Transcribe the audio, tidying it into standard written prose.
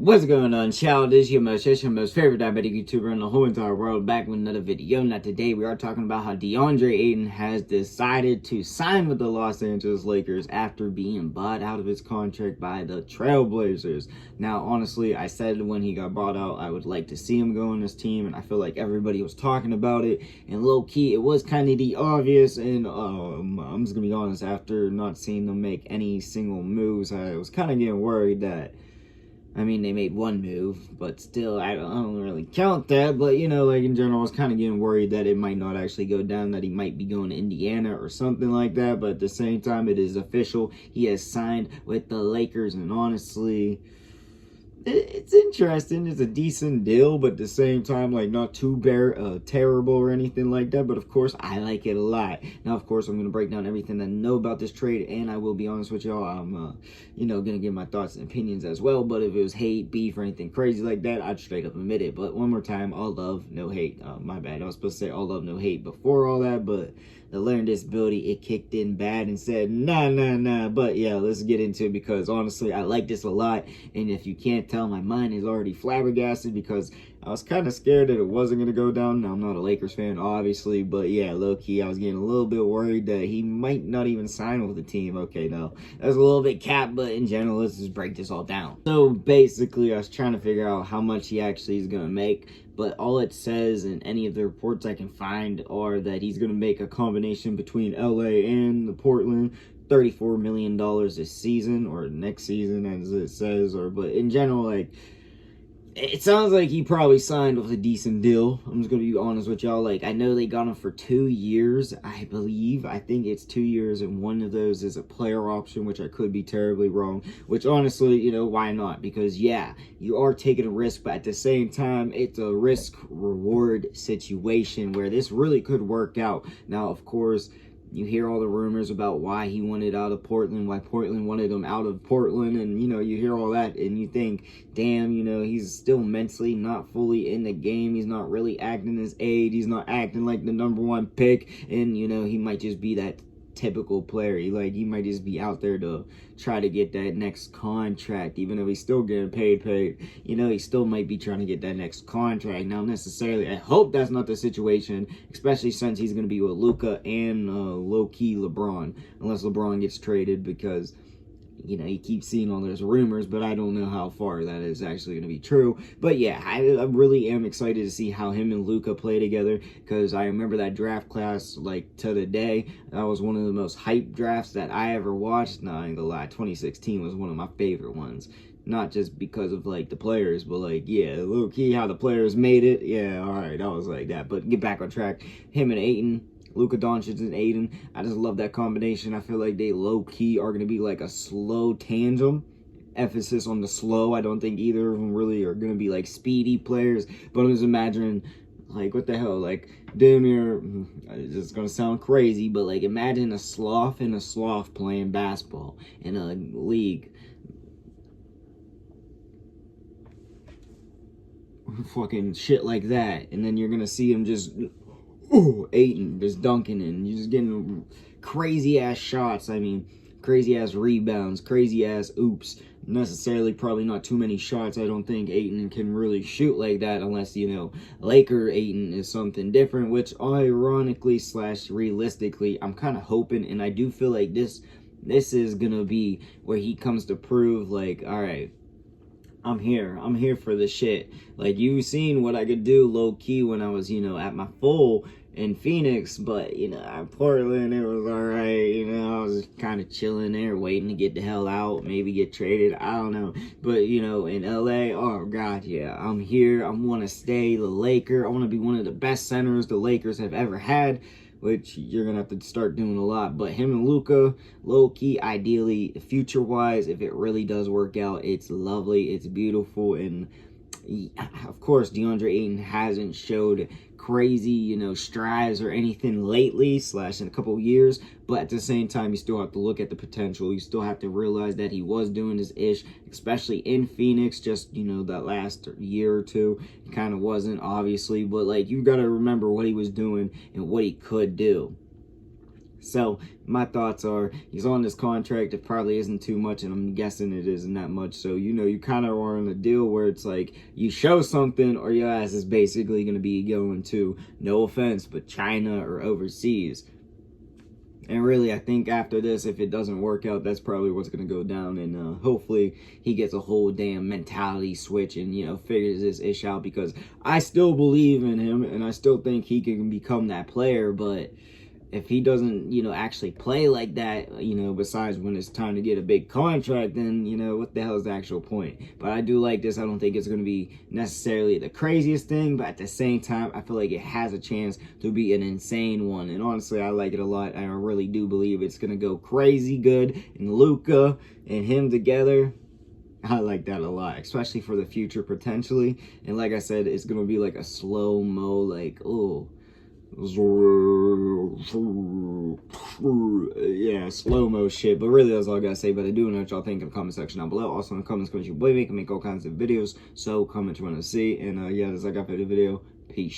What's going on, child? This is your most favorite diabetic YouTuber in the whole entire world, back with another video. Now today we are talking about how DeAndre Ayton has decided to sign with the Los Angeles Lakers after being bought out of his contract by the Trailblazers. Now honestly, I said when he got bought out I would like to see him go on this team, and I feel like everybody was talking about it, and low-key it was kind of the obvious, and I'm just gonna be honest, after not seeing them make any single moves, I was kind of getting worried that, I mean, they made one move, but still, I don't really count that. But, you know, like, in general, I was kind of getting worried that it might not actually go down, that he might be going to Indiana or something like that. But at the same time, it is official. He has signed with the Lakers, and honestly, it's interesting. It's a decent deal, but at the same time, like, not too terrible or anything like that. But of course, I like it a lot. Now, of course, I'm gonna break down everything I know about this trade, and I will be honest with y'all. I'm, gonna give my thoughts and opinions as well. But if it was hate, beef, or anything crazy like that, I'd straight up admit it. But one more time, all love, no hate. My bad. I was supposed to say all love, no hate before all that, but the learning disability, it kicked in bad and said nah. But yeah, let's get into it, because honestly I like this a lot. And if you can't tell, my mind is already flabbergasted, because I was kind of scared that it wasn't going to go down. Now, I'm not a Lakers fan, obviously, but yeah, low-key I was getting a little bit worried that he might not even sign with the team. Okay, no, that's a little bit capped, but in general, let's just break this all down. So basically I was trying to figure out how much he actually is going to make, but all it says in any of the reports I can find are that he's going to make a combination between LA and the Portland, $34 million this season, or next season as it says, but in general, like, it sounds like he probably signed with a decent deal. I'm just going to be honest with y'all. Like, I know they got him for 2 years, I believe. I think it's 2 years, and one of those is a player option, which I could be terribly wrong. Which, honestly, you know, why not? Because, yeah, you are taking a risk, but at the same time, it's a risk-reward situation where this really could work out. Now, of course, you hear all the rumors about why he wanted out of Portland, why Portland wanted him out of Portland, and, you know, you hear all that, and you think, damn, you know, he's still mentally not fully in the game. He's not really acting his age. He's not acting like the #1 pick, and, you know, he might just be that typical player. He might just be out there to try to get that next contract, even though he's still getting paid. You know, he still might be trying to get that next contract. Now, necessarily, I hope that's not the situation, especially since he's going to be with Luka and low-key LeBron, unless LeBron gets traded, because, you know, you keep seeing all those rumors, but I don't know how far that is actually going to be true. But yeah, I really am excited to see how him and Luka play together, because I remember that draft class, like, to the day. That was one of the most hyped drafts that I ever watched. Nah, I ain't gonna lie, 2016 was one of my favorite ones. Not just because of, like, the players, but, like, yeah, low-key how the players made it. Yeah, alright, I was like that. But get back on track. Him and Ayton, Luka Doncic and Ayton, I just love that combination. I feel like they low-key are going to be like a slow tandem. Emphasis on the slow. I don't think either of them really are going to be like speedy players, but I'm just imagining, like, what the hell, like, damn near, it's just going to sound crazy, but, like, imagine a sloth and a sloth playing basketball in a league. Fucking shit like that. And then you're going to see him just, ooh, Ayton just dunking, and you're just getting crazy ass shots. I mean, crazy ass rebounds, crazy ass oops. Necessarily, probably not too many shots. I don't think Ayton can really shoot like that, unless, you know, Laker Ayton is something different, which ironically / realistically, I'm kind of hoping, and I do feel like this is gonna be where he comes to prove, like, all right, I'm here for the shit. Like, you've seen what I could do low-key when I was, you know, at my full in Phoenix, but, you know, at Portland, it was alright, you know, I was kind of chilling there, waiting to get the hell out, maybe get traded, I don't know, but, you know, in LA, oh god, yeah, I'm here, I want to stay the Laker, I want to be one of the best centers the Lakers have ever had, which you're gonna have to start doing a lot. But him and Luka, low-key, ideally, future-wise, if it really does work out, it's lovely, it's beautiful. And of course, DeAndre Ayton hasn't showed crazy, you know, strides or anything lately / in a couple of years, but at the same time, you still have to look at the potential. You still have to realize that he was doing his ish, especially in Phoenix, just, you know, that last year or two. He kind of wasn't, obviously, but, like, you got to remember what he was doing and what he could do. So my thoughts are, he's on this contract. It probably isn't too much, and I'm guessing it isn't that much. So, you know, you kind of are on a deal where it's like you show something or your ass is basically going to be going to, no offense, but China or overseas. And really, I think after this, if it doesn't work out, that's probably what's going to go down. And hopefully he gets a whole damn mentality switch and, you know, figures this ish out, because I still believe in him and I still think he can become that player. But if he doesn't, you know, actually play like that, you know, besides when it's time to get a big contract, then, you know, what the hell is the actual point? But I do like this. I don't think it's going to be necessarily the craziest thing, but at the same time, I feel like it has a chance to be an insane one. And honestly, I like it a lot. I really do believe it's going to go crazy good. And Luka and him together, I like that a lot, especially for the future potentially. And like I said, it's going to be like a slow-mo, like, oh, yeah, slow-mo shit. But really, that's all I gotta say. But I do know what y'all think in the comment section down below. Also in the comments, your boy make all kinds of videos, so comment you want to see. And yeah, that's all I got for the video. Peace.